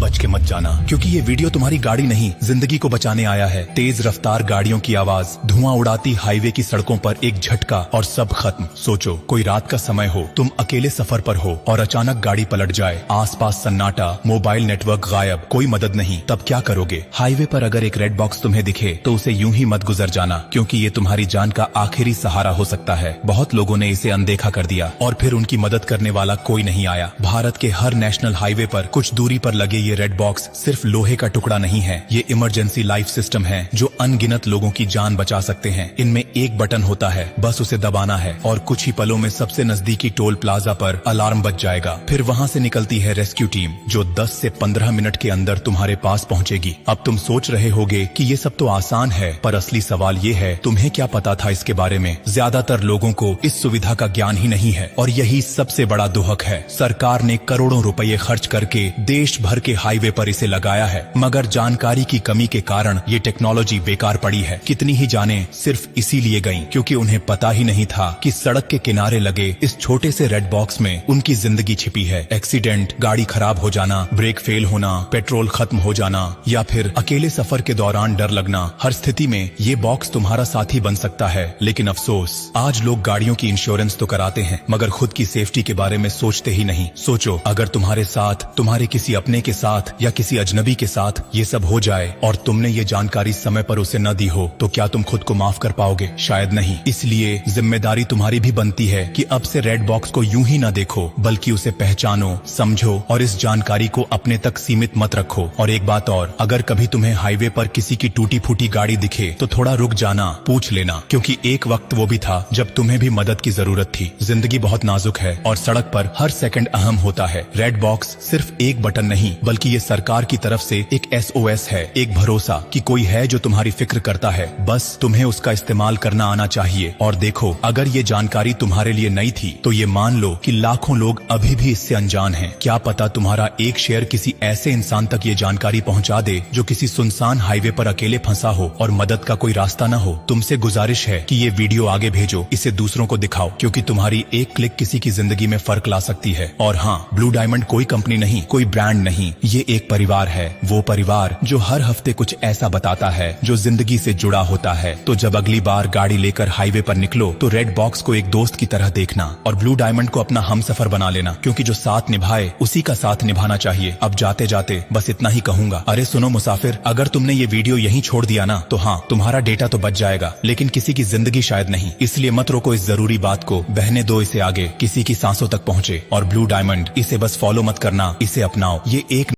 बच के मत जाना, क्योंकि ये वीडियो तुम्हारी गाड़ी नहीं जिंदगी को बचाने आया है। तेज रफ्तार गाड़ियों की आवाज, धुआं उड़ाती हाईवे की सड़कों पर एक झटका और सब खत्म। सोचो कोई रात का समय हो, तुम अकेले सफर पर हो और अचानक गाड़ी पलट जाए, आसपास सन्नाटा, मोबाइल नेटवर्क गायब, कोई मदद नहीं, तब क्या करोगे? हाईवे पर अगर एक रेड बॉक्स तुम्हें दिखे तो उसे यूं ही मत गुजर जाना, क्योंकि ये तुम्हारी जान का आखिरी सहारा हो सकता है। बहुत लोगों ने इसे अनदेखा कर दिया और फिर उनकी मदद करने वाला कोई नहीं आया। भारत के हर नेशनल हाईवे पर कुछ दूरी पर लगे ये रेड बॉक्स सिर्फ लोहे का टुकड़ा नहीं है, ये इमरजेंसी लाइफ सिस्टम है जो अनगिनत लोगों की जान बचा सकते हैं। इनमें एक बटन होता है, बस उसे दबाना है और कुछ ही पलों में सबसे नजदीकी टोल प्लाजा पर अलार्म बज जाएगा। फिर वहाँ से निकलती है रेस्क्यू टीम जो 10 से 15 मिनट के अंदर तुम्हारे पास पहुँचेगी। अब तुम सोच रहे होगे कि ये सब तो आसान है, पर असली सवाल ये है तुम्हें क्या पता था इसके बारे में? ज्यादातर लोगों को इस सुविधा का ज्ञान ही नहीं है और यही सबसे बड़ा दुहक है। सरकार ने करोड़ों रुपए खर्च करके देश भर के हाईवे पर इसे लगाया है, मगर जानकारी की कमी के कारण ये टेक्नोलॉजी बेकार पड़ी है। कितनी ही जानें सिर्फ इसीलिए गईं क्योंकि उन्हें पता ही नहीं था कि सड़क के किनारे लगे इस छोटे से रेड बॉक्स में उनकी जिंदगी छिपी है। एक्सीडेंट, गाड़ी खराब हो जाना, ब्रेक फेल होना, पेट्रोल खत्म हो जाना या फिर अकेले सफर के दौरान डर लगना, हर स्थिति में ये बॉक्स तुम्हारा साथी बन सकता है। लेकिन अफसोस, आज लोग गाड़ियों की इंश्योरेंस तो कराते हैं मगर खुद की सेफ्टी के बारे में सोचते ही नहीं। सोचो अगर तुम्हारे साथ, तुम्हारे किसी अपने के साथ या किसी अजनबी के साथ ये सब हो जाए और तुमने ये जानकारी समय पर उसे न दी हो, तो क्या तुम खुद को माफ कर पाओगे? शायद नहीं। इसलिए जिम्मेदारी तुम्हारी भी बनती है कि अब से रेड बॉक्स को यूं ही न देखो, बल्कि उसे पहचानो, समझो और इस जानकारी को अपने तक सीमित मत रखो। और एक बात और, अगर कभी तुम्हें हाईवे पर किसी की टूटी फूटी गाड़ी दिखे तो थोड़ा रुक जाना, पूछ लेना, क्योंकि एक वक्त वो भी था जब तुम्हें भी मदद की जरूरत थी। जिंदगी बहुत नाजुक है और सड़क पर हर सेकंड अहम होता है। रेड बॉक्स सिर्फ एक बटन नहीं, बल्कि ये सरकार की तरफ से एक SOS है, एक भरोसा कि कोई है जो तुम्हारी फिक्र करता है। बस तुम्हें उसका इस्तेमाल करना आना चाहिए। और देखो, अगर ये जानकारी तुम्हारे लिए नई थी तो ये मान लो कि लाखों लोग अभी भी इससे अनजान हैं। क्या पता तुम्हारा एक शेयर किसी ऐसे इंसान तक ये जानकारी पहुंचा दे जो किसी सुनसान हाईवे पर अकेले फंसा हो और मदद का कोई रास्ता न हो। तुमसे गुजारिश है कि ये वीडियो आगे भेजो, इसे दूसरों को दिखाओ, क्योंकि तुम्हारी एक क्लिक किसी की जिंदगी में फर्क ला सकती है। और हाँ, ब्लू डायमंड कोई कंपनी नहीं, कोई ब्रांड नहीं, ये एक परिवार है। वो परिवार जो हर हफ्ते कुछ ऐसा बताता है जो जिंदगी से जुड़ा होता है। तो जब अगली बार गाड़ी लेकर हाईवे पर निकलो तो रेड बॉक्स को एक दोस्त की तरह देखना और ब्लू डायमंड को अपना हमसफर बना लेना, क्योंकि जो साथ निभाए उसी का साथ निभाना चाहिए। अब जाते जाते बस इतना ही कहूंगा, अरे सुनो मुसाफिर, अगर तुमने ये वीडियो यहीं छोड़ दिया ना तो हाँ, तुम्हारा डेटा तो बच जाएगा, लेकिन किसी की जिंदगी शायद नहीं। इसलिए मत रोको इस जरूरी बात को, बहने दो इसे आगे, किसी की सांसों तक पहुंचे। और ब्लू डायमंड, इसे बस फॉलो मत करना, इसे अपनाओ। ये एक